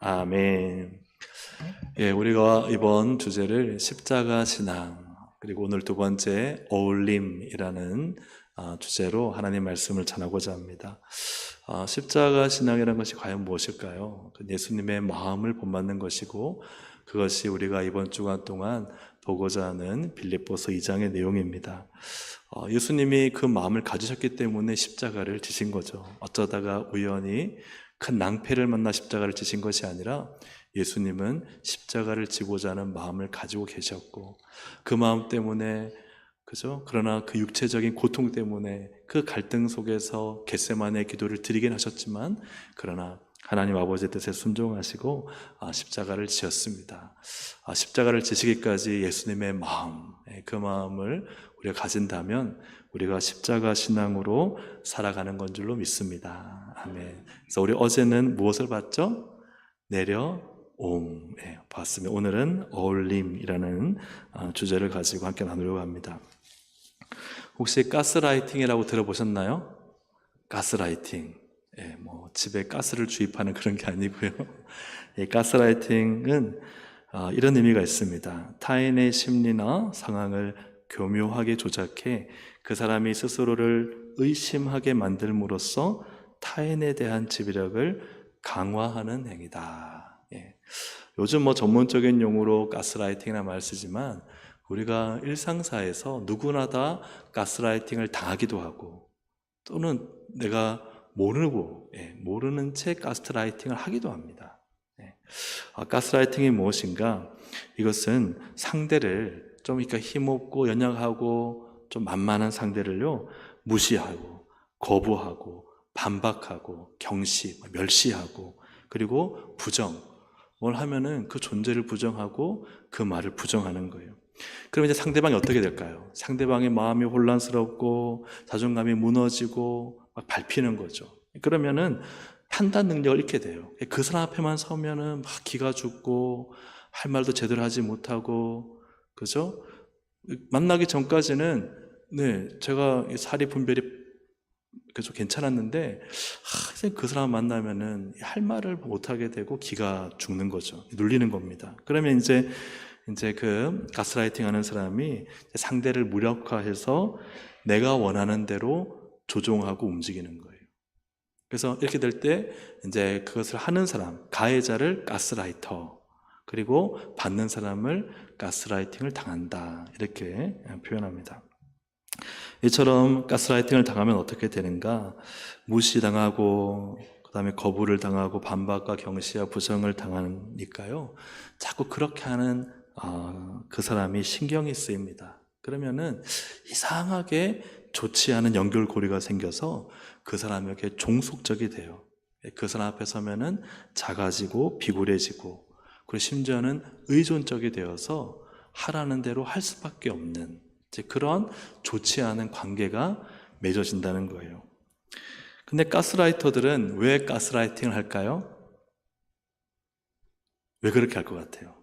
아멘. 예, 우리가 이번 주제를 십자가 신앙, 그리고 오늘 두 번째 어울림이라는 주제로 하나님 말씀을 전하고자 합니다. 십자가 신앙이라는 것이 과연 무엇일까요? 예수님의 마음을 본받는 것이고, 그것이 우리가 이번 주간 동안 보고자 하는 빌립보서 2장의 내용입니다. 예수님이 그 마음을 가지셨기 때문에 십자가를 지신 거죠. 어쩌다가 우연히 큰 낭패를 만나 십자가를 지신 것이 아니라 예수님은 십자가를 지고자 하는 마음을 가지고 계셨고, 그 마음 때문에, 그죠? 그러나 그 육체적인 고통 때문에 그 갈등 속에서 겟세마네 기도를 드리긴 하셨지만, 그러나 하나님 아버지의 뜻에 순종하시고 십자가를 지었습니다. 십자가를 지시기까지 예수님의 마음, 그 마음을 우리가 가진다면 우리가 십자가 신앙으로 살아가는 건 줄로 믿습니다. 아멘. 그래서 우리 어제는 무엇을 봤죠? 내려옴 봤으면 오늘은 어울림이라는 주제를 가지고 함께 나누려고 합니다. 혹시 가스라이팅이라고 들어보셨나요? 가스라이팅. 집에 가스를 주입하는 그런 게 아니고요. 가스라이팅은 이런 의미가 있습니다. 타인의 심리나 상황을 교묘하게 조작해 그 사람이 스스로를 의심하게 만들므로써 타인에 대한 지배력을 강화하는 행위다. 요즘 전문적인 용어로 가스라이팅이라는 말 쓰지만 우리가 일상사에서 누구나 다 가스라이팅을 당하기도 하고, 또는 내가 모르는 채 가스라이팅을 하기도 합니다. 가스라이팅이 무엇인가? 이것은 상대를 좀 힘없고 연약하고 좀 만만한 상대를요 무시하고 거부하고 반박하고 경시, 멸시하고, 그리고 부정, 뭘 하면은 그 존재를 부정하고 그 말을 부정하는 거예요. 그럼 이제 상대방이 어떻게 될까요? 상대방의 마음이 혼란스럽고 자존감이 무너지고 막 밟히는 거죠. 그러면은 판단 능력을 잃게 돼요. 그 사람 앞에만 서면은 막 기가 죽고 할 말도 제대로 하지 못하고, 그죠? 만나기 전까지는 제가 사리 분별이 그래서 괜찮았는데 그 사람 만나면은 할 말을 못하게 되고 기가 죽는 거죠. 눌리는 겁니다. 그러면 이제 그 가스라이팅 하는 사람이 상대를 무력화해서 내가 원하는 대로 조종하고 움직이는 거예요. 그래서 이렇게 될 때 이제 그것을 하는 사람, 가해자를 가스라이터, 그리고 받는 사람을 가스라이팅을 당한다, 이렇게 표현합니다. 이처럼 가스라이팅을 당하면 어떻게 되는가? 무시당하고, 그 다음에 거부를 당하고, 반박과 경시와 부정을 당하니까요, 자꾸 그렇게 하는 그 사람이 신경이 쓰입니다. 그러면은 이상하게 좋지 않은 연결고리가 생겨서 그 사람에게 종속적이 돼요. 그 사람 앞에 서면은 작아지고 비굴해지고, 그리고 심지어는 의존적이 되어서 하라는 대로 할 수밖에 없는 그런 좋지 않은 관계가 맺어진다는 거예요. 근데 가스라이터들은 왜 가스라이팅을 할까요? 왜 그렇게 할 것 같아요?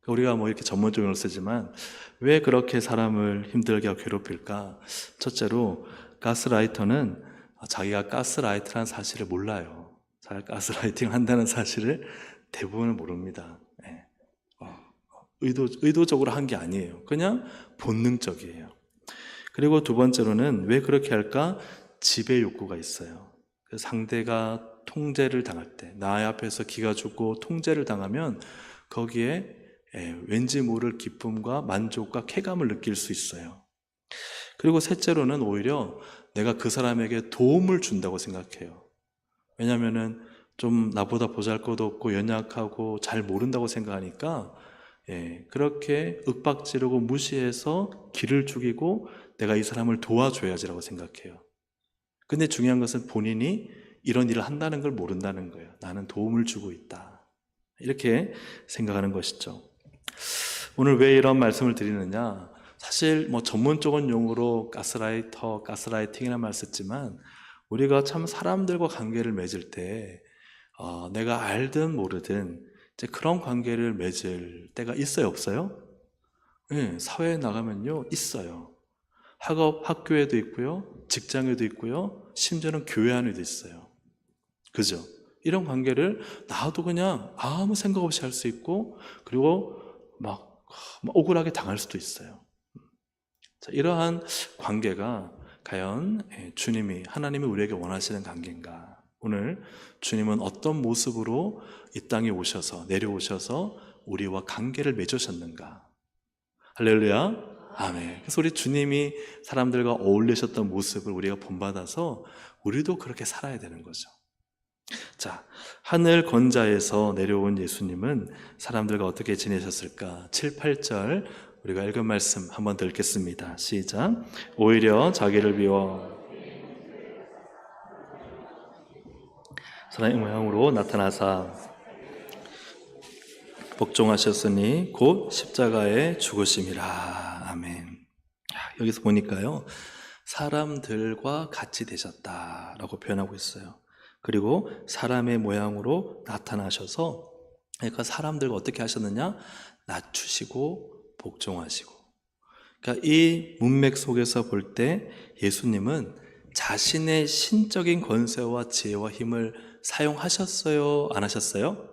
우리가 이렇게 전문적으로 쓰지만 왜 그렇게 사람을 힘들게 하고 괴롭힐까? 첫째로 가스라이터는 자기가 가스라이터라는 사실을 몰라요. 자기가 가스라이팅을 한다는 사실을 대부분은 모릅니다. 의도적으로 한 게 아니에요. 그냥 본능적이에요. 그리고 두 번째로는 왜 그렇게 할까? 지배 욕구가 있어요. 상대가 통제를 당할 때, 나의 앞에서 기가 죽고 통제를 당하면 거기에 왠지 모를 기쁨과 만족과 쾌감을 느낄 수 있어요. 그리고 셋째로는 오히려 내가 그 사람에게 도움을 준다고 생각해요. 왜냐하면은 좀 나보다 보잘것도 없고 연약하고 잘 모른다고 생각하니까 그렇게 윽박지르고 무시해서 기를 죽이고 내가 이 사람을 도와줘야지라고 생각해요. 근데 중요한 것은 본인이 이런 일을 한다는 걸 모른다는 거예요. 나는 도움을 주고 있다, 이렇게 생각하는 것이죠. 오늘 왜 이런 말씀을 드리느냐? 사실 전문적인 용어로 가스라이터, 가스라이팅이라는 말 썼지만 우리가 참 사람들과 관계를 맺을 때 내가 알든 모르든 이제 그런 관계를 맺을 때가 있어요, 없어요? 네, 사회에 나가면요 있어요. 학교에도 있고요, 직장에도 있고요, 심지어는 교회 안에도 있어요. 그죠? 이런 관계를 나도 그냥 아무 생각 없이 할 수 있고, 그리고 막 억울하게 당할 수도 있어요. 자, 이러한 관계가 과연 주님이, 하나님이 우리에게 원하시는 관계인가? 오늘 주님은 어떤 모습으로 이 땅에 오셔서, 내려오셔서 우리와 관계를 맺으셨는가? 할렐루야. 아멘. 그래서 우리 주님이 사람들과 어울리셨던 모습을 우리가 본받아서 우리도 그렇게 살아야 되는 거죠. 자, 하늘 건자에서 내려온 예수님은 사람들과 어떻게 지내셨을까? 7, 8절 우리가 읽은 말씀 한번 더 읽겠습니다. 시작. 오히려 자기를 비워 사람의 모양으로 나타나사 복종하셨으니 곧 십자가에 죽으심이라. 아멘. 여기서 보니까요, 사람들과 같이 되셨다라고 표현하고 있어요. 그리고 사람의 모양으로 나타나셔서, 그러니까 사람들과 어떻게 하셨느냐? 낮추시고 복종하시고. 그러니까 이 문맥 속에서 볼 때 예수님은 자신의 신적인 권세와 지혜와 힘을 사용하셨어요? 안 하셨어요?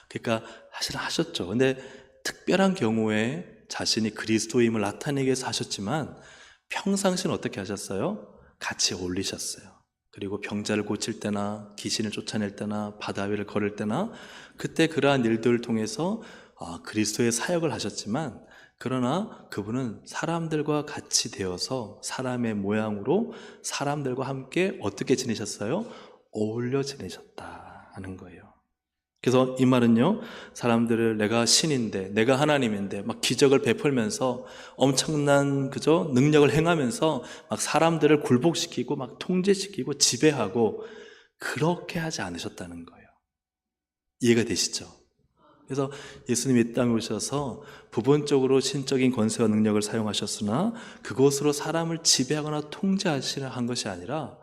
그러니까 사실은 하셨죠. 근데 특별한 경우에 자신이 그리스도임을 나타내기 위해서 하셨지만 평상시는 어떻게 하셨어요? 같이 어울리셨어요. 그리고 병자를 고칠 때나 귀신을 쫓아낼 때나 바다 위를 걸을 때나 그때 그러한 일들을 통해서 그리스도의 사역을 하셨지만, 그러나 그분은 사람들과 같이 되어서 사람의 모양으로 사람들과 함께 어떻게 지내셨어요? 어울려 지내셨다 하는 거예요. 그래서 이 말은요, 사람들을 내가 신인데, 내가 하나님인데 막 기적을 베풀면서 엄청난 능력을 행하면서 막 사람들을 굴복시키고 막 통제시키고 지배하고 그렇게 하지 않으셨다는 거예요. 이해가 되시죠? 그래서 예수님이 이 땅에 오셔서 부분적으로 신적인 권세와 능력을 사용하셨으나 그것으로 사람을 지배하거나 통제하시려 한 것이 아니라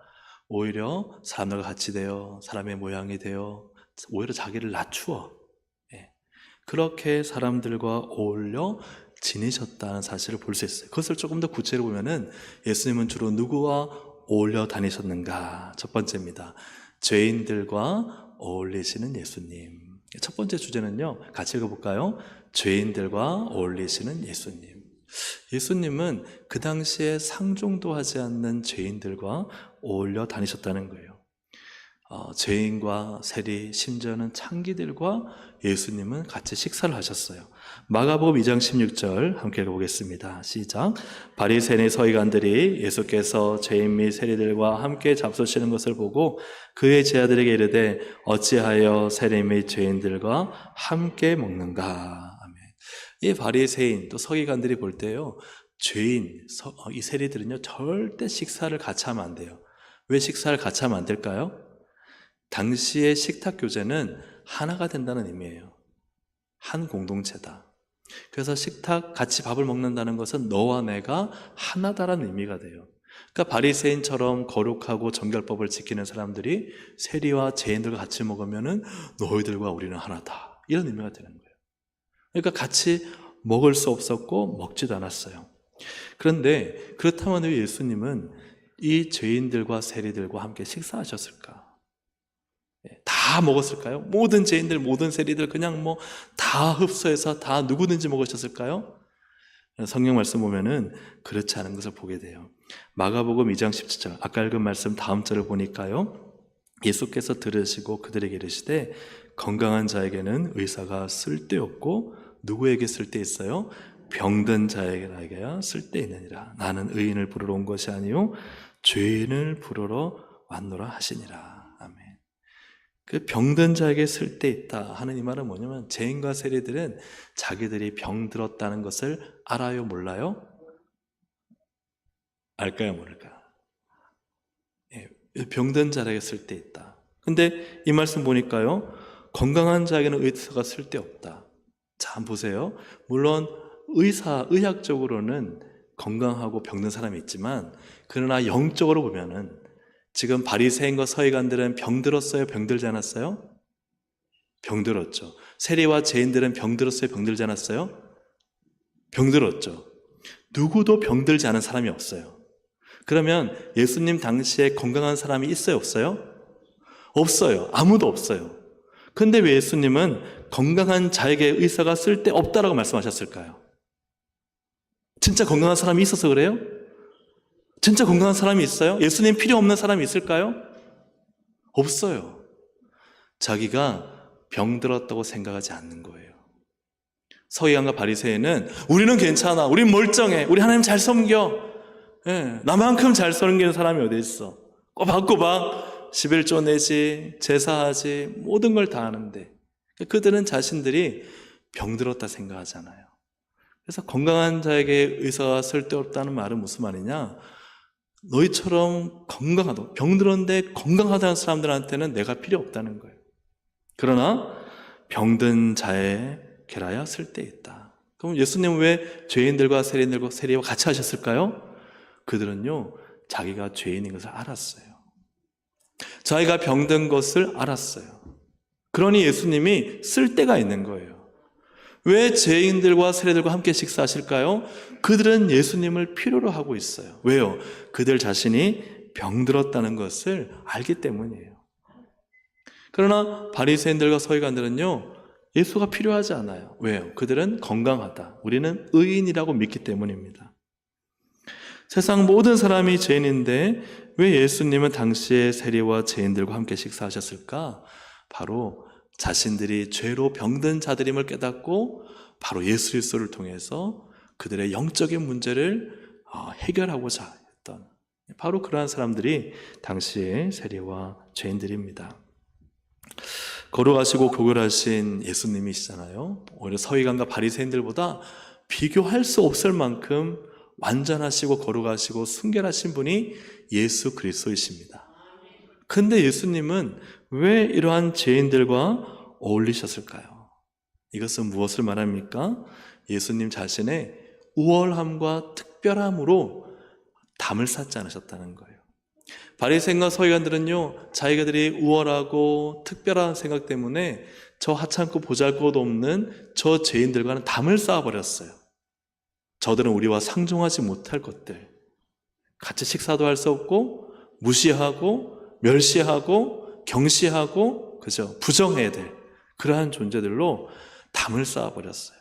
오히려 사람들과 같이 되어 사람의 모양이 되어 오히려 자기를 낮추어 그렇게 사람들과 어울려 지내셨다는 사실을 볼 수 있어요. 그것을 조금 더 구체로 보면은 예수님은 주로 누구와 어울려 다니셨는가? 첫 번째입니다. 죄인들과 어울리시는 예수님. 첫 번째 주제는요, 같이 읽어볼까요? 죄인들과 어울리시는 예수님. 예수님은 그 당시에 상종도 하지 않는 죄인들과 어울려 다니셨다는 거예요. 죄인과 세리, 심지어는 창기들과 예수님은 같이 식사를 하셨어요. 마가복음 2장 16절 함께 읽어보겠습니다. 시작. 바리새인의 서기관들이 예수께서 죄인 및 세리들과 함께 잡수시는 것을 보고 그의 제자들에게 이르되 어찌하여 세리 및 죄인들과 함께 먹는가. 아멘. 이 바리새인 또 서기관들이 볼 때요, 죄인, 이 세리들은요 절대 식사를 같이 하면 안 돼요. 왜 식사를 같이 하면 안 될까요? 당시의 식탁 교제는 하나가 된다는 의미예요. 한 공동체다. 그래서 식탁 같이 밥을 먹는다는 것은 너와 내가 하나다라는 의미가 돼요. 그러니까 바리새인처럼 거룩하고 정결법을 지키는 사람들이 세리와 죄인들과 같이 먹으면은 너희들과 우리는 하나다, 이런 의미가 되는 거예요. 그러니까 같이 먹을 수 없었고 먹지도 않았어요. 그런데 그렇다면 왜 예수님은 이 죄인들과 세리들과 함께 식사하셨을까? 다 먹었을까요? 모든 죄인들, 모든 세리들 그냥 다 흡수해서 다 누구든지 먹으셨을까요? 성경 말씀 보면은 그렇지 않은 것을 보게 돼요. 마가복음 2장 17절, 아까 읽은 말씀 다음 절을 보니까요, 예수께서 들으시고 그들에게 이르시되 건강한 자에게는 의사가 쓸데없고 누구에게 쓸데있어요? 병든 자에게야 쓸데있느니라. 나는 의인을 부르러 온 것이 아니요 죄인을 부르러 왔노라 하시니라. 그 병든 자에게 쓸데있다 하는 이 말은 뭐냐면, 죄인과 세리들은 자기들이 병들었다는 것을 알아요, 몰라요? 알까요, 모를까요? 병든 자에게 쓸데있다. 근데 이 말씀 보니까요, 건강한 자에게는 의사가 쓸데없다. 자, 한번 보세요. 물론 의학적으로는 건강하고 병든 사람이 있지만, 그러나 영적으로 보면은 지금 바리새인과 서기관들은 병들었어요, 병들지 않았어요? 병들었죠. 세리와 죄인들은 병들었어요, 병들지 않았어요? 병들었죠. 누구도 병들지 않은 사람이 없어요. 그러면 예수님 당시에 건강한 사람이 있어요, 없어요? 없어요. 아무도 없어요. 근데 왜 예수님은 건강한 자에게 의사가 쓸데없다라고 말씀하셨을까요? 진짜 건강한 사람이 있어서 그래요? 진짜 건강한 사람이 있어요? 예수님 필요 없는 사람이 있을까요? 없어요. 자기가 병들었다고 생각하지 않는 거예요. 서기관과 바리새인은 우리는 괜찮아, 우린 멀쩡해, 우리 하나님 잘 섬겨, 나만큼 잘 섬기는 사람이 어디 있어? 꼬박꼬박 11조 내지, 제사하지, 모든 걸 다 하는데 그들은 자신들이 병들었다 생각하잖아요. 그래서 건강한 자에게 의사가 쓸데없다는 말은 무슨 말이냐? 너희처럼 건강하다, 병들었는데 건강하다는 사람들한테는 내가 필요 없다는 거예요. 그러나 병든 자에게라야 쓸데있다. 그럼 예수님은 왜 죄인들과 세리와 같이 하셨을까요? 그들은요, 자기가 죄인인 것을 알았어요. 자기가 병든 것을 알았어요. 그러니 예수님이 쓸데가 있는 거예요. 왜 죄인들과 세리들과 함께 식사하실까요? 그들은 예수님을 필요로 하고 있어요. 왜요? 그들 자신이 병들었다는 것을 알기 때문이에요. 그러나 바리새인들과 서기관들은요, 예수가 필요하지 않아요. 왜요? 그들은 건강하다, 우리는 의인이라고 믿기 때문입니다. 세상 모든 사람이 죄인인데 왜 예수님은 당시에 세리와 죄인들과 함께 식사하셨을까? 바로 자신들이 죄로 병든 자들임을 깨닫고 바로 예수 그리스도를 통해서 그들의 영적인 문제를 해결하고자 했던, 바로 그러한 사람들이 당시의 세리와 죄인들입니다. 거룩하시고 고결하신 예수님이시잖아요. 오히려 서기관과 바리새인들보다 비교할 수 없을 만큼 완전하시고 거룩하시고 순결하신 분이 예수 그리스도이십니다. 근데 예수님은 왜 이러한 죄인들과 어울리셨을까요? 이것은 무엇을 말합니까? 예수님 자신의 우월함과 특별함으로 담을 쌓지 않으셨다는 거예요. 바리새인과 서기관들은요, 자기들이 우월하고 특별한 생각 때문에 저 하찮고 보잘것 없는 저 죄인들과는 담을 쌓아버렸어요. 저들은 우리와 상종하지 못할 것들, 같이 식사도 할 수 없고 무시하고 멸시하고 경시하고 그죠? 부정해야 될 그러한 존재들로 담을 쌓아버렸어요.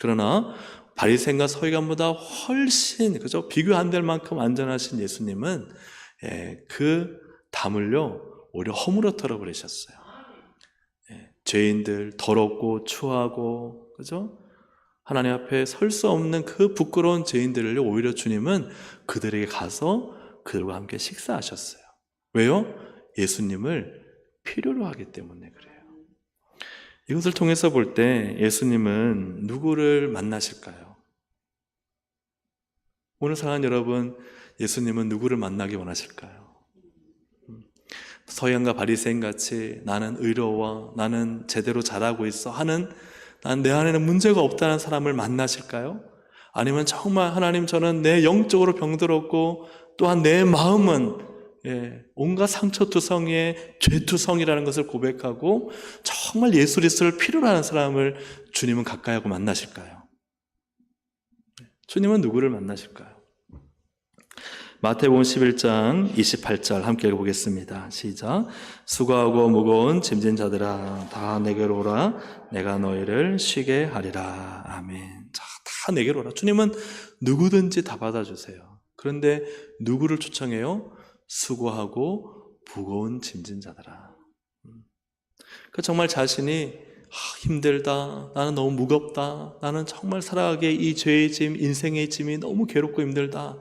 그러나 바리새인과 서기관보다 훨씬 그죠? 비교 안 될 만큼 안전하신 예수님은 그 담을요 오히려 허물어 털어버리셨어요. 죄인들, 더럽고 추하고 그죠? 하나님 앞에 설 수 없는 그 부끄러운 죄인들을 오히려 주님은 그들에게 가서 그들과 함께 식사하셨어요. 왜요? 예수님을 필요로 하기 때문에 그래요. 이것을 통해서 볼 때 예수님은 누구를 만나실까요? 오늘 사랑하는 여러분, 예수님은 누구를 만나기 원하실까요? 서기관과 바리새인 같이 나는 의로워, 나는 제대로 잘하고 있어 하는, 난 내 안에는 문제가 없다는 사람을 만나실까요? 아니면 정말 하나님, 저는 내 영적으로 병들었고 또한 내 마음은 온갖 상처투성이의 죄투성이라는 것을 고백하고 정말 예수 그리스도를 필요로 하는 사람을 주님은 가까이 하고 만나실까요? 주님은 누구를 만나실까요? 마태복음 11장 28절 함께 읽어보겠습니다. 시작. 수고하고 무거운 짐진 자들아 다 내게로 오라. 내가 너희를 쉬게 하리라. 아멘. 자, 다 내게로 오라. 주님은 누구든지 다 받아주세요. 그런데 누구를 초청해요? 수고하고 무거운 짐진 자들아. 정말 자신이 힘들다, 나는 너무 무겁다, 나는 정말 살아가기에 이 죄의 짐, 인생의 짐이 너무 괴롭고 힘들다,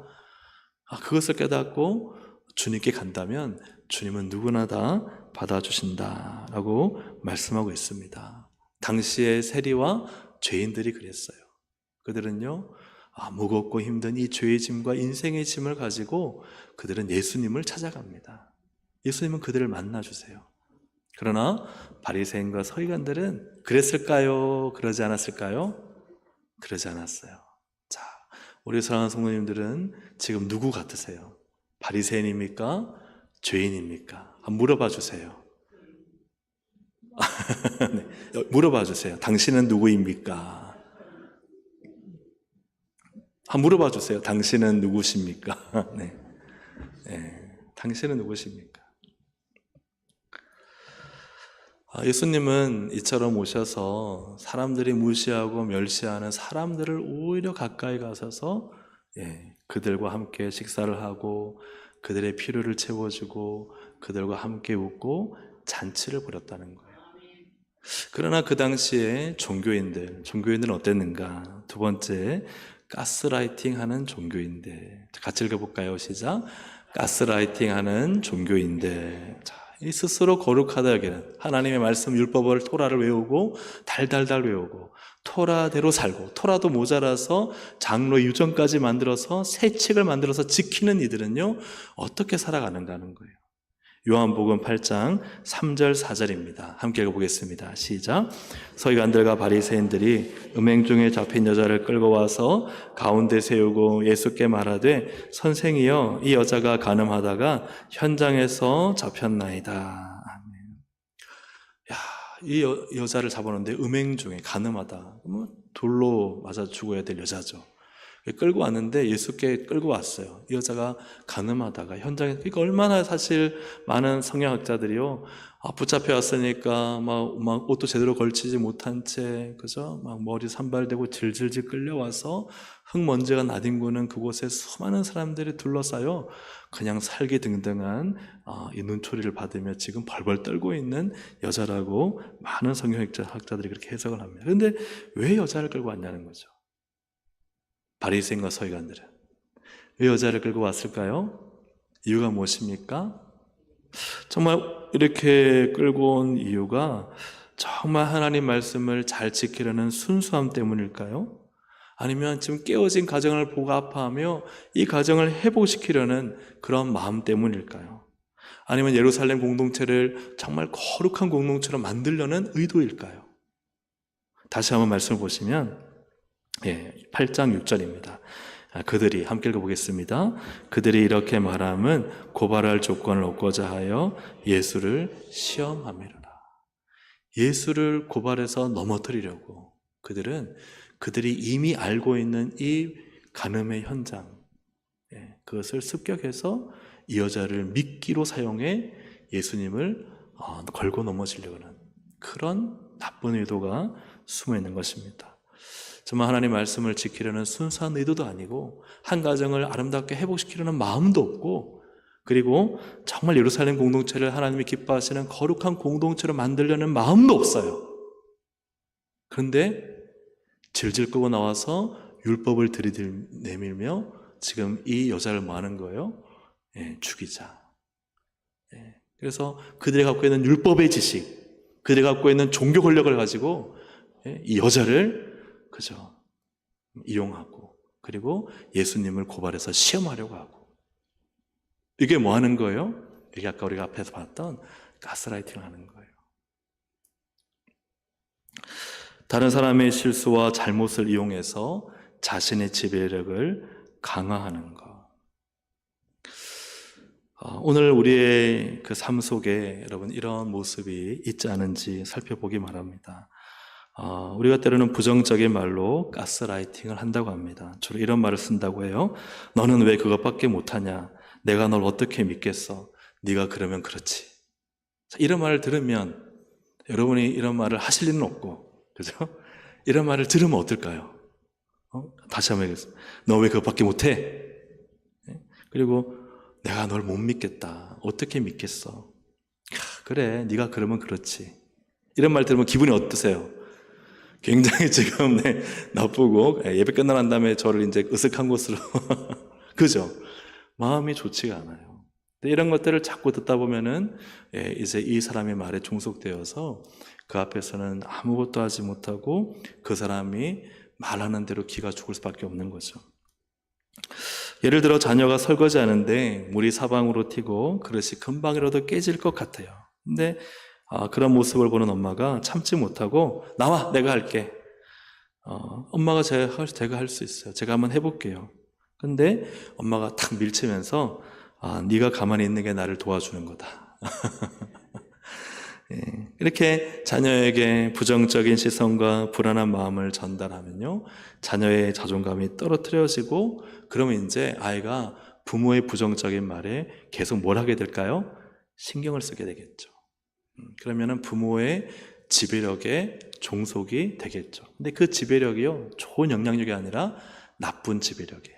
그것을 깨닫고 주님께 간다면 주님은 누구나 다 받아주신다라고 말씀하고 있습니다. 당시의 세리와 죄인들이 그랬어요. 그들은요, 무겁고 힘든 이 죄의 짐과 인생의 짐을 가지고 그들은 예수님을 찾아갑니다. 예수님은 그들을 만나주세요. 그러나 바리새인과 서기관들은 그랬을까요? 그러지 않았을까요? 그러지 않았어요. 자, 우리 사랑하는 성도님들은 지금 누구 같으세요? 바리새인입니까? 죄인입니까? 한번 물어봐 주세요. 네, 물어봐 주세요. 당신은 누구입니까? 한번 물어봐 주세요. 당신은 누구십니까? 네. 당신은 누구십니까? 예수님은 이처럼 오셔서 사람들이 무시하고 멸시하는 사람들을 오히려 가까이 가셔서 그들과 함께 식사를 하고 그들의 필요를 채워주고 그들과 함께 웃고 잔치를 벌였다는 거예요. 그러나 그 당시에 종교인들은 어땠는가? 두 번째, 가스라이팅 하는 종교인들. 같이 읽어볼까요? 시작. 가스라이팅 하는 종교인들. 자, 이 스스로 거룩하다 여기는 하나님의 말씀 율법을 토라를 외우고 달달달 외우고 토라대로 살고 토라도 모자라서 장로 유전까지 만들어서 새 책을 만들어서 지키는 이들은요 어떻게 살아가는가 하는 거예요. 요한복음 8장 3절 4절입니다. 함께 읽어보겠습니다. 시작. 서기관들과 바리새인들이 음행 중에 잡힌 여자를 끌고 와서 가운데 세우고 예수께 말하되 선생이여 이 여자가 간음하다가 현장에서 잡혔나이다. 아멘. 야, 이 여자를 잡아놓는데 음행 중에 간음하다. 돌로 맞아 죽어야 될 여자죠. 끌고 왔는데 예수께 끌고 왔어요. 이 여자가 간음하다가 현장에, 그러니까 얼마나 사실 많은 성경학자들이요, 붙잡혀 왔으니까 막 옷도 제대로 걸치지 못한 채, 그죠? 막 머리 산발되고 질질질 끌려와서 흙먼지가 나뒹구는 그곳에 수많은 사람들이 둘러싸여 그냥 살기 등등한 이 눈초리를 받으며 지금 벌벌 떨고 있는 여자라고 많은 성경학자들이 그렇게 해석을 합니다. 그런데 왜 여자를 끌고 왔냐는 거죠. 바리새인과 서기관들은 왜 여자를 끌고 왔을까요? 이유가 무엇입니까? 정말 이렇게 끌고 온 이유가 정말 하나님 말씀을 잘 지키려는 순수함 때문일까요? 아니면 지금 깨어진 가정을 보고 아파하며 이 가정을 회복시키려는 그런 마음 때문일까요? 아니면 예루살렘 공동체를 정말 거룩한 공동체로 만들려는 의도일까요? 다시 한번 말씀을 보시면 8장 6절입니다. 그들이 함께 읽어보겠습니다. 그들이 이렇게 말함은 고발할 조건을 얻고자 하여 예수를 시험함이로라. 예수를 고발해서 넘어뜨리려고 그들이 이미 알고 있는 이 간음의 현장, 그것을 습격해서 이 여자를 미끼로 사용해 예수님을 걸고 넘어지려고 하는 그런 나쁜 의도가 숨어 있는 것입니다. 정말 하나님 말씀을 지키려는 순수한 의도도 아니고 한 가정을 아름답게 회복시키려는 마음도 없고, 그리고 정말 예루살렘 공동체를 하나님이 기뻐하시는 거룩한 공동체로 만들려는 마음도 없어요. 그런데 질질 끄고 나와서 율법을 들이내밀며 지금 이 여자를 뭐 하는 거예요? 죽이자. 그래서 그들이 갖고 있는 율법의 지식, 그들이 갖고 있는 종교 권력을 가지고 이 여자를 그죠? 이용하고, 그리고 예수님을 고발해서 시험하려고 하고. 이게 뭐 하는 거예요? 이게 아까 우리가 앞에서 봤던 가스라이팅 하는 거예요. 다른 사람의 실수와 잘못을 이용해서 자신의 지배력을 강화하는 것. 오늘 우리의 그 삶 속에 여러분 이런 모습이 있지 않은지 살펴보기 바랍니다. 우리가 때로는 부정적인 말로 가스라이팅을 한다고 합니다. 주로 이런 말을 쓴다고 해요. 너는 왜 그것밖에 못하냐? 내가 널 어떻게 믿겠어? 네가 그러면 그렇지. 이런 말을 들으면 여러분이 이런 말을 하실 일은 없고, 그죠? 이런 말을 들으면 어떨까요? 다시 한번 얘기했습니다. 너 왜 그것밖에 못해? 그리고 내가 널 못 믿겠다. 어떻게 믿겠어? 그래, 네가 그러면 그렇지. 이런 말 들으면 기분이 어떠세요? 굉장히 지금 나쁘고, 예배 끝나고 난 다음에 저를 이제 으슥한 곳으로 그죠? 마음이 좋지가 않아요. 근데 이런 것들을 자꾸 듣다 보면은 이제 이 사람의 말에 종속되어서 그 앞에서는 아무것도 하지 못하고 그 사람이 말하는 대로 기가 죽을 수밖에 없는 거죠. 예를 들어 자녀가 설거지하는데 물이 사방으로 튀고 그릇이 금방이라도 깨질 것 같아요. 근데 그런 모습을 보는 엄마가 참지 못하고 나와, 내가 할게. 엄마가 제가 할 수 있어요. 제가 한번 해볼게요. 근데 엄마가 탁 밀치면서 네가 가만히 있는 게 나를 도와주는 거다. 이렇게 자녀에게 부정적인 시선과 불안한 마음을 전달하면요, 자녀의 자존감이 떨어뜨려지고, 그러면 이제 아이가 부모의 부정적인 말에 계속 뭘 하게 될까요? 신경을 쓰게 되겠죠. 그러면은 부모의 지배력에 종속이 되겠죠. 근데 그 지배력이요, 좋은 영향력이 아니라 나쁜 지배력이에요.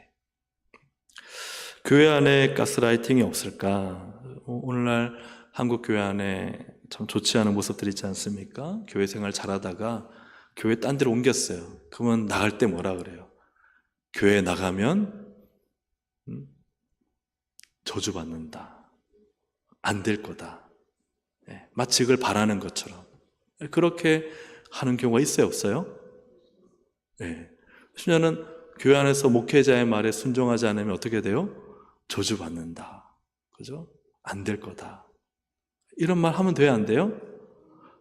교회 안에 가스라이팅이 없을까? 오늘날 한국 교회 안에 참 좋지 않은 모습들이 있지 않습니까? 교회 생활 잘하다가 교회 딴 데로 옮겼어요. 그러면 나갈 때 뭐라 그래요? 교회 나가면 저주받는다. 안 될 거다. 마치 그걸 바라는 것처럼. 그렇게 하는 경우가 있어요, 없어요? 네. 심지어는 교회 안에서 목회자의 말에 순종하지 않으면 어떻게 돼요? 저주받는다. 그죠? 안 될 거다. 이런 말 하면 돼요, 안 돼요?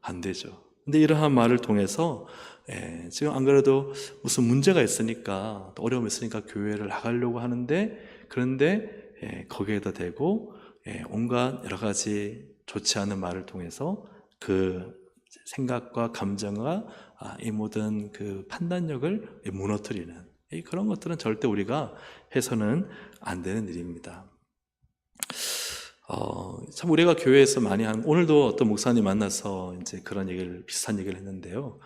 안 되죠. 근데 이러한 말을 통해서 지금 안 그래도 무슨 문제가 있으니까, 어려움이 있으니까 교회를 나가려고 하는데, 그런데 거기에다 대고 온갖 여러 가지 좋지 않은 말을 통해서 그 생각과 감정과 이 모든 그 판단력을 무너뜨리는 그런 것들은 절대 우리가 해서는 안 되는 일입니다. 참 우리가 교회에서 많이 하는, 오늘도 어떤 목사님 만나서 이제 그런 얘기를, 비슷한 얘기를 했는데요.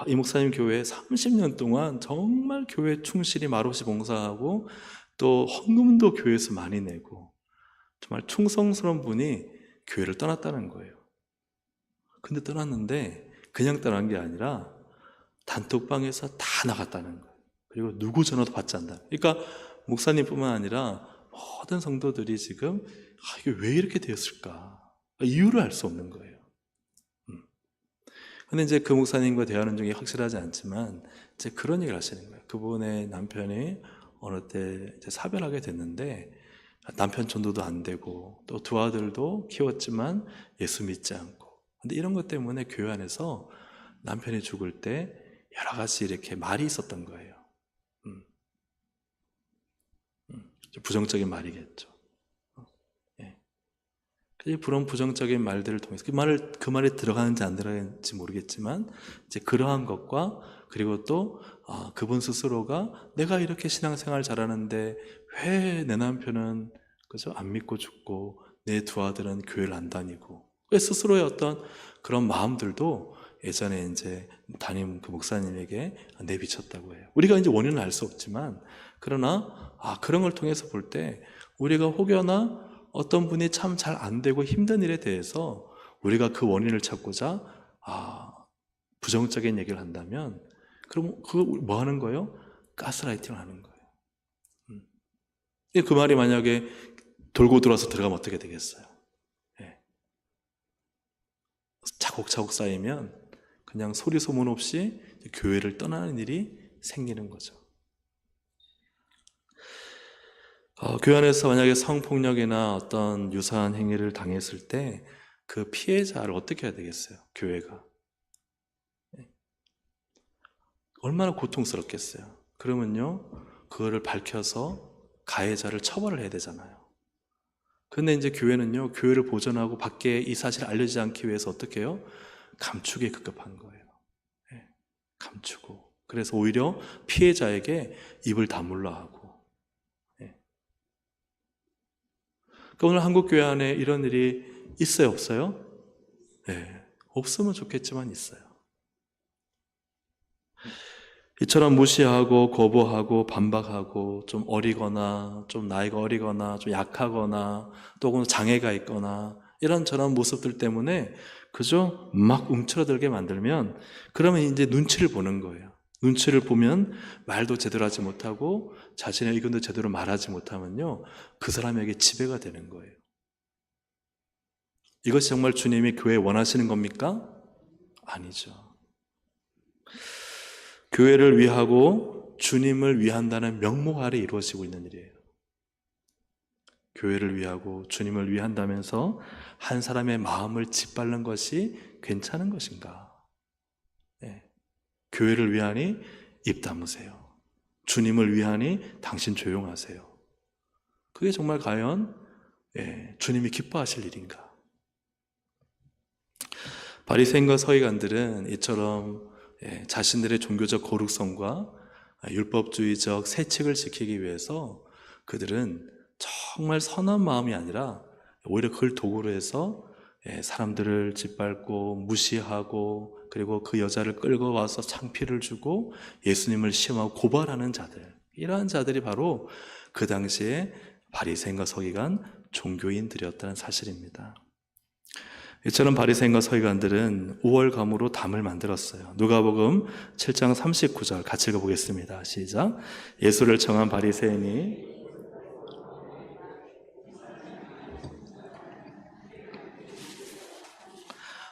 이 목사님 교회에 30년 동안 정말 교회 충실히 말없이 봉사하고 또 헌금도 교회에서 많이 내고 정말 충성스러운 분이 교회를 떠났다는 거예요. 근데 떠났는데 그냥 떠난 게 아니라 단톡방에서 다 나갔다는 거예요. 그리고 누구 전화도 받지 않는다. 그러니까 목사님뿐만 아니라 모든 성도들이 지금 이게 왜 이렇게 되었을까? 이유를 알 수 없는 거예요. 근데 이제 그 목사님과 대화하는 중에 확실하지 않지만 이제 그런 얘기를 하시는 거예요. 그분의 남편이 어느 때 이제 사별하게 됐는데 남편 전도도 안 되고 또 두 아들도 키웠지만 예수 믿지 않고, 근데 이런 것 때문에 교회 안에서 남편이 죽을 때 여러 가지 이렇게 말이 있었던 거예요. 부정적인 말이겠죠. 그런 부정적인 말들을 통해서 그 말이 들어가는지 안 들어가는지 모르겠지만 이제 그러한 것과, 그리고 또 그분 스스로가 내가 이렇게 신앙생활 잘하는데 왜 내 남편은 그죠? 안 믿고 죽고 내 두 아들은 교회를 안 다니고, 스스로의 어떤 그런 마음들도 예전에 이제 담임 그 목사님에게 내비쳤다고 해요. 우리가 이제 원인은 알 수 없지만, 그러나 그런 걸 통해서 볼 때 우리가 혹여나 어떤 분이 참 잘 안 되고 힘든 일에 대해서 우리가 그 원인을 찾고자 부정적인 얘기를 한다면, 그럼 그거 뭐 하는 거예요? 가스라이팅을 하는 거예요. 그 말이 만약에 돌고 돌아서 들어가면 어떻게 되겠어요? 차곡차곡 쌓이면 그냥 소리 소문 없이 교회를 떠나는 일이 생기는 거죠. 교회 안에서 만약에 성폭력이나 어떤 유사한 행위를 당했을 때 그 피해자를 어떻게 해야 되겠어요? 교회가 얼마나 고통스럽겠어요. 그러면요, 그거를 밝혀서 가해자를 처벌을 해야 되잖아요. 근데 이제 교회는요, 교회를 보존하고 밖에 이 사실을 알려지지 않기 위해서 어떻게 해요? 감추기에 급급한 거예요. 감추고, 그래서 오히려 피해자에게 입을 다물라 하고. 그러니까 오늘 한국 교회 안에 이런 일이 있어요, 없어요? 없으면 좋겠지만 있어요. 이처럼 무시하고 거부하고 반박하고 좀 어리거나 좀 나이가 어리거나 좀 약하거나 또 장애가 있거나 이런저런 모습들 때문에 그저 막 움츠러들게 만들면, 그러면 이제 눈치를 보는 거예요. 눈치를 보면 말도 제대로 하지 못하고 자신의 의견도 제대로 말하지 못하면요, 그 사람에게 지배가 되는 거예요. 이것이 정말 주님이 교회에 원하시는 겁니까? 아니죠. 교회를 위하고 주님을 위한다는 명목 아래 이루어지고 있는 일이에요. 교회를 위하고 주님을 위한다면서 한 사람의 마음을 짓밟는 것이 괜찮은 것인가? 교회를 위하니 입 다무세요. 주님을 위하니 당신 조용하세요. 그게 정말 과연 주님이 기뻐하실 일인가? 바리새인과 서기관들은 이처럼 자신들의 종교적 거룩성과 율법주의적 세칙을 지키기 위해서 그들은 정말 선한 마음이 아니라 오히려 그걸 도구로 해서 사람들을 짓밟고 무시하고 그리고 그 여자를 끌고 와서 창피를 주고 예수님을 시험하고 고발하는 자들, 이러한 자들이 바로 그 당시에 바리새인과 서기관, 종교인들이었다는 사실입니다. 이처럼 바리새인과 서기관들은 우월감으로 담을 만들었어요. 누가복음 7장 39절 같이 읽어보겠습니다. 시작. 예수를 청한 바리새인이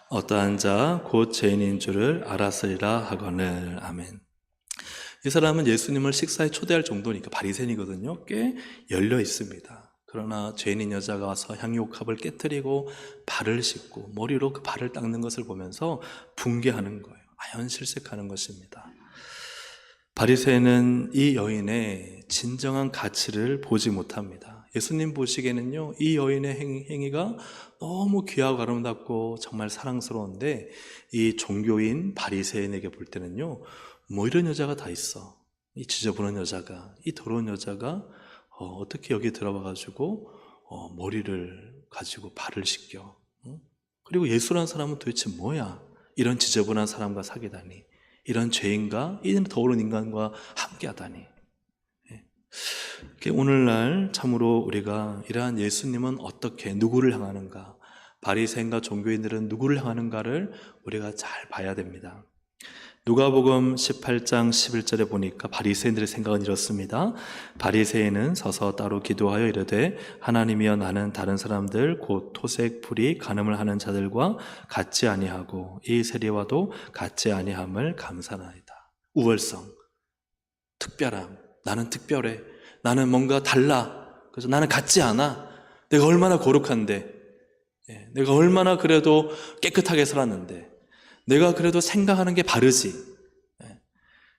어떠한 자 곧 죄인인 줄을 알았으리라 하거늘. 아멘. 이 사람은 예수님을 식사에 초대할 정도니까 바리새인이거든요. 꽤 열려 있습니다. 그러나 죄인인 여자가 와서 향유옥합을 깨뜨리고 발을 씻고 머리로 그 발을 닦는 것을 보면서 붕괴하는 거예요. 아연실색하는 것입니다. 바리새인은 이 여인의 진정한 가치를 보지 못합니다. 예수님 보시기에는요, 이 여인의 행위가 너무 귀하고 아름답고 정말 사랑스러운데 이 종교인 바리새인에게 볼 때는요, 뭐 이런 여자가 다 있어. 이 지저분한 여자가, 이 더러운 여자가 어떻게 여기 들어와가지고 머리를 가지고 발을 씻겨. 그리고 예수라는 사람은 도대체 뭐야? 이런 지저분한 사람과 사귀다니, 이런 죄인과 이 더러운 인간과 함께하다니. 오늘날 참으로 우리가 이러한 예수님은 어떻게 누구를 향하는가, 바리새인과 종교인들은 누구를 향하는가를 우리가 잘 봐야 됩니다. 누가복음 18장 11절에 보니까 바리새인들의 생각은 이렇습니다. 바리새인은 서서 따로 기도하여 이르되 하나님이여 나는 다른 사람들 곧 토색, 불이, 간음을 하는 자들과 같지 아니하고 이 세리와도 같지 아니함을 감사나이다. 우월성, 특별함, 나는 특별해, 나는 뭔가 달라, 그래서 나는 같지 않아, 내가 얼마나 거룩한데, 내가 얼마나 그래도 깨끗하게 살았는데, 내가 그래도 생각하는 게 바르지.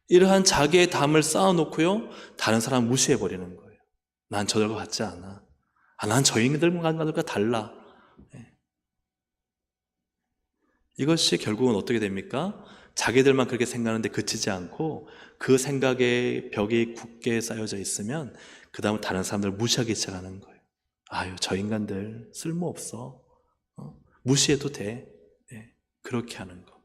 이러한 자기의 담을 쌓아놓고요, 다른 사람 무시해버리는 거예요. 난 저들과 같지 않아. 난 저 인간들과 달라. 이것이 결국은 어떻게 됩니까? 자기들만 그렇게 생각하는데 그치지 않고 그 생각의 벽이 굳게 쌓여져 있으면 그 다음에 다른 사람들을 무시하기 시작하는 거예요. 아유, 저 인간들 쓸모없어. 무시해도 돼. 그렇게 하는 거.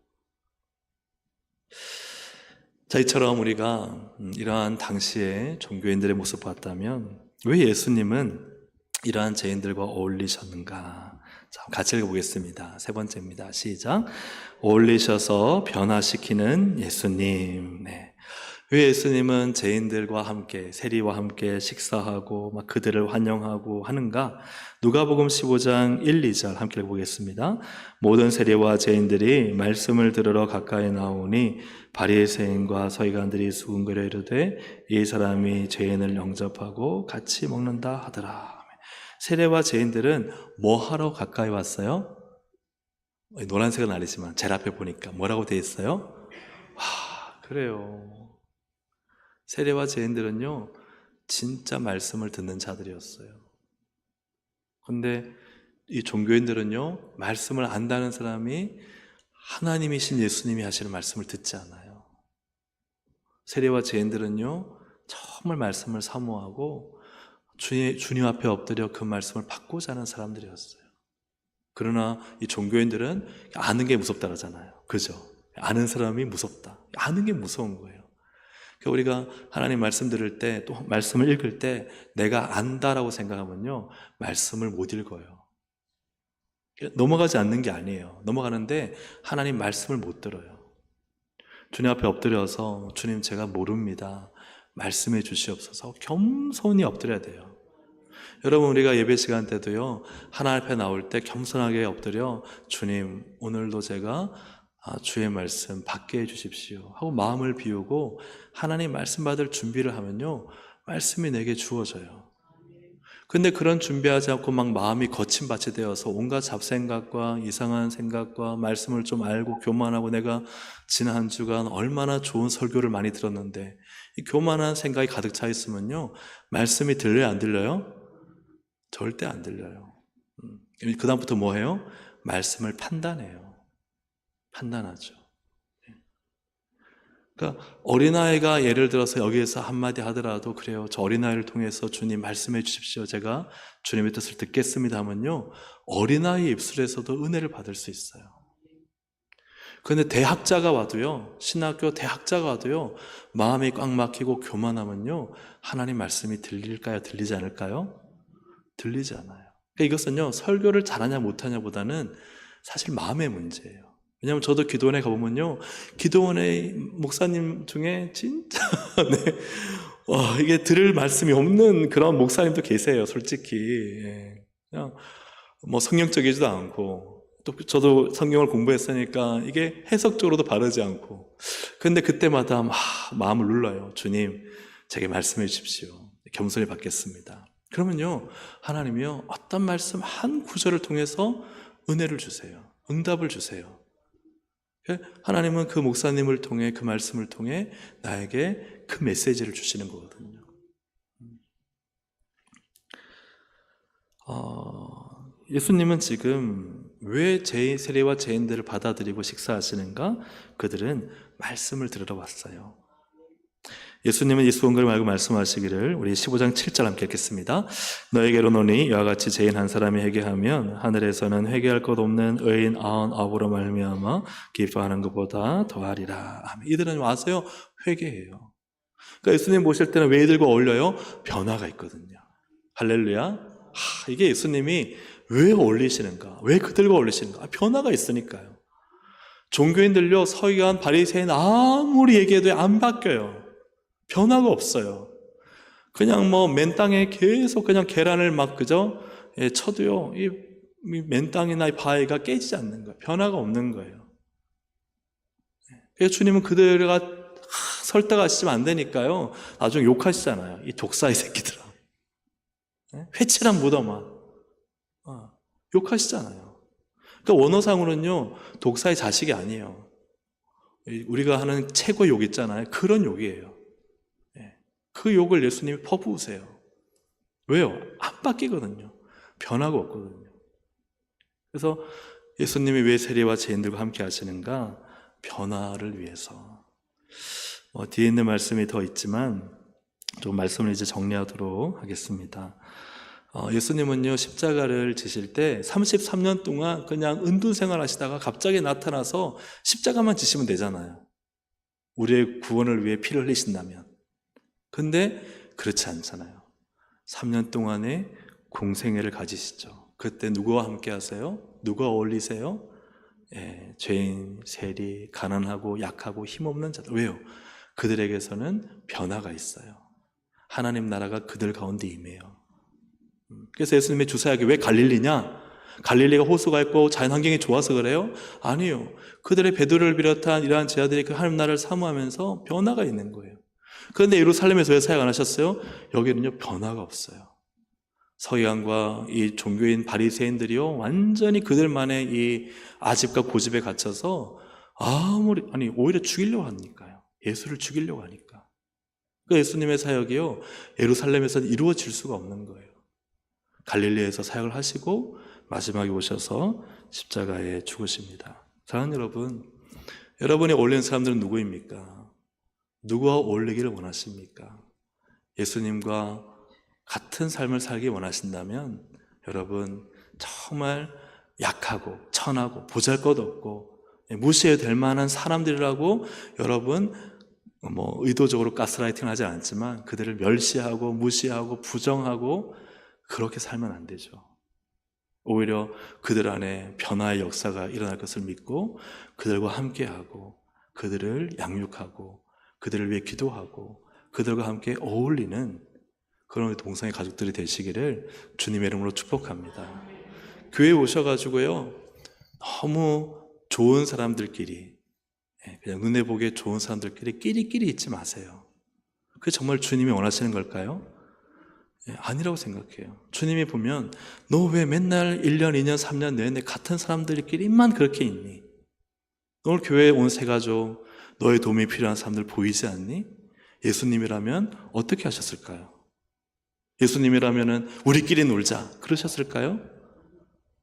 자, 이처럼 우리가 이러한 당시의 종교인들의 모습을 봤다면 왜 예수님은 이러한 죄인들과 어울리셨는가? 자, 같이 읽어보겠습니다. 세 번째입니다. 시작. 어울리셔서 변화시키는 예수님. 왜 예수님은 죄인들과 함께, 세리와 함께 식사하고 막 그들을 환영하고 하는가? 누가복음 15장 1, 2절 함께 읽어보겠습니다. 모든 세리와 죄인들이 말씀을 들으러 가까이 나오니 바리새인과 서기관들이 수군거려 이르되 이 사람이 죄인을 영접하고 같이 먹는다 하더라. 세리와 죄인들은 뭐 하러 가까이 왔어요? 노란색은 아니지만 제일 앞에 보니까 뭐라고 되어 있어요? 그래요. 세리와 죄인들은요, 진짜 말씀을 듣는 자들이었어요. 근데 이 종교인들은요, 말씀을 안다는 사람이 하나님이신 예수님이 하시는 말씀을 듣지 않아요. 세리와 죄인들은요, 정말 말씀을 사모하고 주님 앞에 엎드려 그 말씀을 받고자 하는 사람들이었어요. 그러나 이 종교인들은 아는 게 무섭다 그러잖아요. 그죠? 아는 사람이 무섭다. 아는 게 무서운 거예요. 우리가 하나님 말씀 들을 때, 또 말씀을 읽을 때 내가 안다라고 생각하면요, 말씀을 못 읽어요. 넘어가지 않는 게 아니에요. 넘어가는데 하나님 말씀을 못 들어요. 주님 앞에 엎드려서 주님 제가 모릅니다, 말씀해 주시옵소서 겸손히 엎드려야 돼요. 여러분, 우리가 예배 시간 때도요, 하나님 앞에 나올 때 겸손하게 엎드려 주님 오늘도 제가 주의 말씀 받게 해주십시오 하고 마음을 비우고 하나님 말씀 받을 준비를 하면요, 말씀이 내게 주어져요. 근데 그런 준비하지 않고 막 마음이 거침밭이 되어서 온갖 잡생각과 이상한 생각과 말씀을 좀 알고 교만하고 내가 지난 한 주간 얼마나 좋은 설교를 많이 들었는데 이 교만한 생각이 가득 차 있으면요, 말씀이 들려요, 안 들려요? 절대 안 들려요. 그 다음부터 뭐 해요? 말씀을 판단해요. 판단하죠. 그러니까 어린아이가 예를 들어서 여기에서 한마디 하더라도 그래요. 저 어린아이를 통해서 주님 말씀해 주십시오. 제가 주님의 뜻을 듣겠습니다 하면요. 어린아이 입술에서도 은혜를 받을 수 있어요. 그런데 대학자가 와도요. 신학교 대학자가 와도요. 마음이 꽉 막히고 교만하면요. 하나님 말씀이 들릴까요? 들리지 않을까요? 들리지 않아요. 그러니까 이것은요. 설교를 잘하냐 못하냐 보다는 사실 마음의 문제예요. 왜냐하면 저도 기도원에 가보면요. 기도원의 목사님 중에 진짜 네. 이게 들을 말씀이 없는 그런 목사님도 계세요. 솔직히. 예. 그냥 뭐 성경적이지도 않고 또 저도 성경을 공부했으니까 이게 해석적으로도 바르지 않고 근데 그때마다 마음을 눌러요. 주님 제게 말씀해 주십시오. 겸손히 받겠습니다. 그러면요. 하나님이요. 어떤 말씀 한 구절을 통해서 은혜를 주세요. 응답을 주세요. 하나님은 그 목사님을 통해 그 말씀을 통해 나에게 그 메시지를 주시는 거거든요. 예수님은 지금 왜 세리와 죄인들을 받아들이고 식사하시는가? 그들은 말씀을 들으러 왔어요. 예수님은 예수 온걸 말고 말씀하시기를 우리 15장 7절 함께 읽겠습니다. 너에게로 노니 이와 같이 죄인 한 사람이 회개하면 하늘에서는 회개할 것 없는 의인 99으로 말미암아 기뻐하는 것보다 더하리라. 아멘. 이들은 와서요 회개해요. 그러니까 예수님 모실 때는 왜 이들과 어울려요? 변화가 있거든요. 할렐루야. 이게 예수님이 왜 어울리시는가? 왜 그들과 어울리시는가? 변화가 있으니까요. 종교인들요 서기관 바리새인 아무리 얘기해도 안 바뀌어요. 변화가 없어요. 그냥 맨 땅에 계속 그냥 계란을 막 그저 쳐도요 이 맨 땅이나 이 바위가 깨지지 않는 거예요. 변화가 없는 거예요. 그래서 주님은 그들과 설득하시면 안 되니까요 나중에 욕하시잖아요. 이 독사의 새끼들아, 회칠한 무덤아, 욕하시잖아요. 그러니까 원어상으로는요 독사의 자식이 아니에요. 우리가 하는 최고 욕 있잖아요. 그런 욕이에요. 그 욕을 예수님이 퍼부으세요. 왜요? 안 바뀌거든요. 변화가 없거든요. 그래서 예수님이 왜 세리와 죄인들과 함께 하시는가? 변화를 위해서. 뒤에 있는 말씀이 더 있지만 좀 말씀을 이제 정리하도록 하겠습니다. 예수님은요 십자가를 지실 때 33년 동안 그냥 은둔 생활 하시다가 갑자기 나타나서 십자가만 지시면 되잖아요. 우리의 구원을 위해 피를 흘리신다면. 근데 그렇지 않잖아요. 3년 동안의 공생애를 가지시죠. 그때 누구와 함께 하세요? 누가 어울리세요? 죄인, 세리, 가난하고 약하고 힘없는 자들. 왜요? 그들에게서는 변화가 있어요. 하나님 나라가 그들 가운데 임해요. 그래서 예수님의 주사역이 왜 갈릴리냐? 갈릴리가 호수가 있고 자연환경이 좋아서 그래요? 아니요. 그들의 베드로를 비롯한 이러한 제자들이 그 하나님 나라를 사모하면서 변화가 있는 거예요. 그런데 예루살렘에서 왜 사역 안 하셨어요? 여기는요 변화가 없어요. 서기관과 이 종교인 바리새인들이요 완전히 그들만의 이 아집과 고집에 갇혀서 오히려 죽이려고 하니까요. 예수를 죽이려고 하니까. 그 예수님의 사역이요 예루살렘에서는 이루어질 수가 없는 거예요. 갈릴리에서 사역을 하시고 마지막에 오셔서 십자가에 죽으십니다. 사랑하는 여러분, 여러분이 어울리는 사람들은 누구입니까? 누구와 어울리기를 원하십니까? 예수님과 같은 삶을 살기 원하신다면 여러분 정말 약하고 천하고 보잘것없고 무시해도 될 만한 사람들이라고 여러분 의도적으로 가스라이팅을 하지 않지만 그들을 멸시하고 무시하고 부정하고 그렇게 살면 안 되죠. 오히려 그들 안에 변화의 역사가 일어날 것을 믿고 그들과 함께하고 그들을 양육하고 그들을 위해 기도하고 그들과 함께 어울리는 그런 동성의 가족들이 되시기를 주님의 이름으로 축복합니다. 교회에 오셔가지고요 너무 좋은 사람들끼리 그냥 눈에 보기에 좋은 사람들끼리 끼리끼리 있지 마세요. 그게 정말 주님이 원하시는 걸까요? 아니라고 생각해요. 주님이 보면 너 왜 맨날 1년, 2년, 3년 내내 같은 사람들끼리만 그렇게 있니? 오늘 교회에 온 새 가족 너의 도움이 필요한 사람들 보이지 않니? 예수님이라면 어떻게 하셨을까요? 예수님이라면 우리끼리 놀자 그러셨을까요?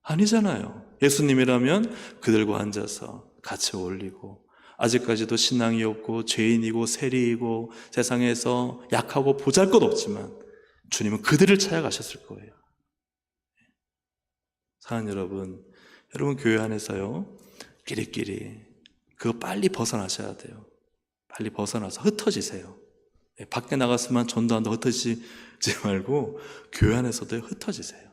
아니잖아요. 예수님이라면 그들과 앉아서 같이 어울리고 아직까지도 신앙이 없고 죄인이고 세리이고 세상에서 약하고 보잘것없지만 주님은 그들을 찾아가셨을 거예요. 사랑하는 여러분, 여러분 교회 안에서요, 끼리끼리 그거 빨리 벗어나셔야 돼요. 빨리 벗어나서 흩어지세요. 밖에 나갔으면 전도한다 흩어지지 말고 교회 안에서도 흩어지세요.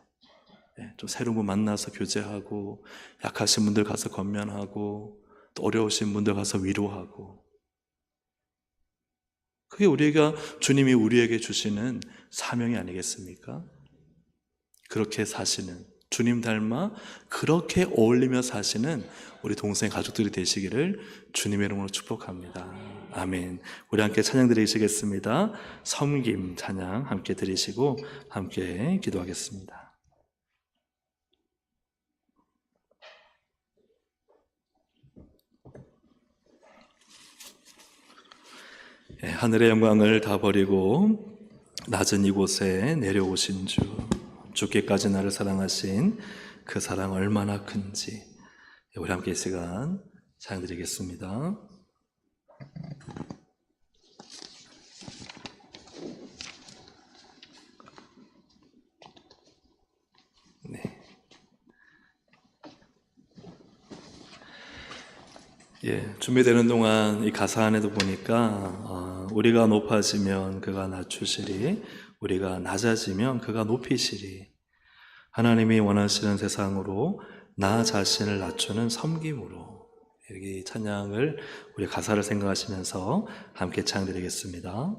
좀 새로운 분 만나서 교제하고, 약하신 분들 가서 권면하고, 또 어려우신 분들 가서 위로하고. 그게 우리가, 주님이 우리에게 주시는 사명이 아니겠습니까? 그렇게 사시는, 주님 닮아 그렇게 어울리며 사시는 우리 동생 가족들이 되시기를 주님의 이름으로 축복합니다. 아멘. 우리 함께 찬양 드리시겠습니다. 섬김 찬양 함께 드리시고 함께 기도하겠습니다. 하늘의 영광을 다 버리고 낮은 이곳에 내려오신 주, 죽기까지 나를 사랑하신 그 사랑 얼마나 큰지 우리 함께 이 시간 찬양드리겠습니다. 네. 준비되는 동안 이 가사 안에도 보니까 우리가 높아지면 그가 낮추시리, 우리가 낮아지면 그가 높이시리. 하나님이 원하시는 세상으로 나 자신을 낮추는 섬김으로, 여기 찬양을 우리 가사를 생각하시면서 함께 찬양드리겠습니다.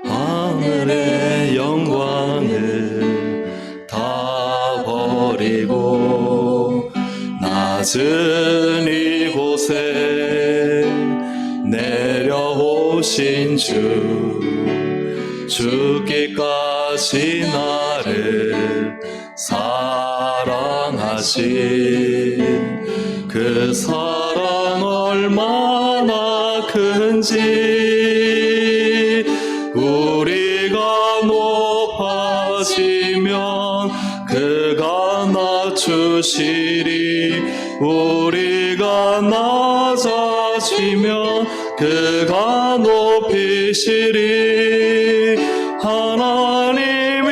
하늘의 영광을 다 버리고 낮은 이곳에 내려오신 주, 죽기까지 나를 사랑하신 그 사랑 얼마나 큰지, 우리가 높아지면 그가 낮추시리, 우리가 낮아지면 그가 높이시리. 하나님이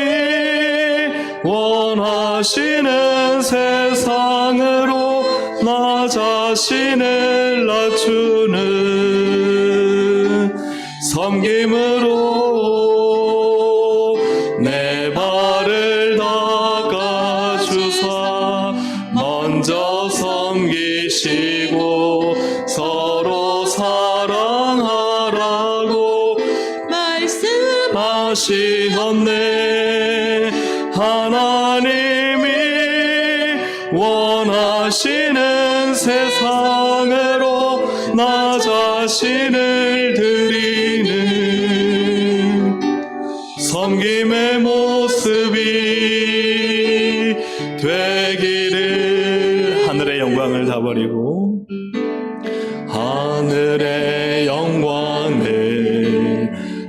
원하시는 세상으로 나 자신을 낮추는 섬김으로 내 발을 닦아주사 먼저 섬기시고 서로 사랑하라고 말씀하시었네. 하나님이 원하시는 세상으로 나 자신을 드리는 섬김의 모습이 되기를. 하늘의 영광을 다 버리고 하늘의 영광을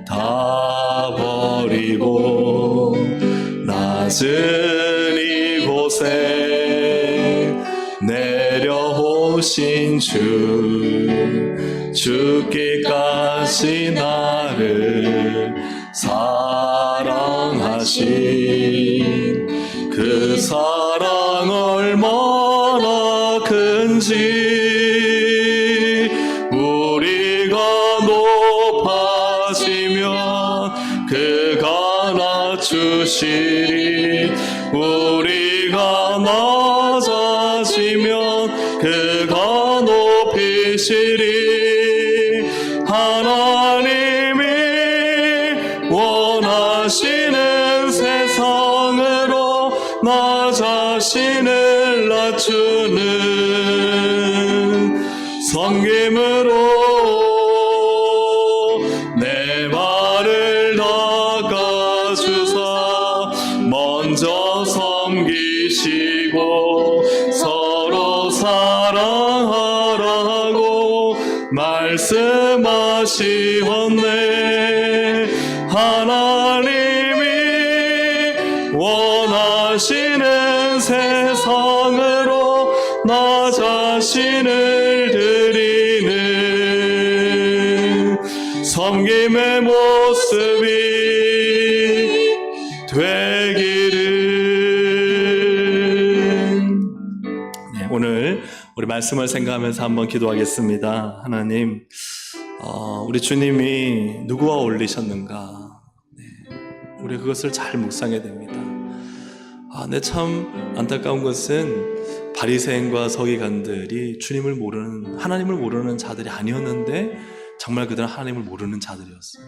다 버리고 낮은 이곳에 내려오신 주, 죽기까지 나를 사랑하신 그 사랑 얼마나 큰지, 우리가 높아지면 그가 낮추시리, 우리가 낮아지면 그가 높이시리. 하나님이 원하시는 세상으로 나 자신을 낮추는 섬김으로 내 발을 닦아주사 먼저 하시고 서로 사랑하라고 말씀하시었네. 하나님이 원하시는 세상으로 나 자신을 드리는 섬김의 모습이 되기를. 네, 오늘 우리 말씀을 생각하면서 한번 기도하겠습니다. 하나님, 우리 주님이 누구와 어울리셨는가? 네, 우리 그것을 잘 묵상해야 됩니다. 네, 참 안타까운 것은 바리새인과 서기관들이 주님을 모르는, 하나님을 모르는 자들이 아니었는데 정말 그들은 하나님을 모르는 자들이었어요.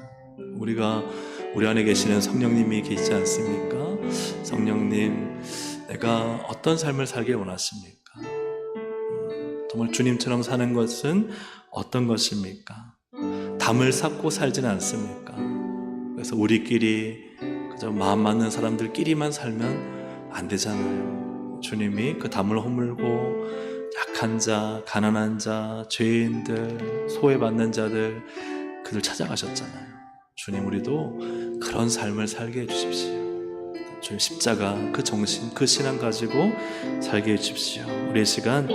우리가 우리 안에 계시는 성령님이 계시지 않습니까? 성령님, 내가 어떤 삶을 살길 원하십니까? 정말 주님처럼 사는 것은 어떤 것입니까? 담을 쌓고 살지는 않습니까? 그래서 우리끼리 그저 마음 맞는 사람들끼리만 살면 안 되잖아요. 주님이 그 담을 허물고 약한 자, 가난한 자, 죄인들, 소외받는 자들, 그들 찾아가셨잖아요. 주님, 우리도 그런 삶을 살게 해주십시오. 주님 십자가 그 정신, 그 신앙 가지고 살게 해주십시오. 우리의 시간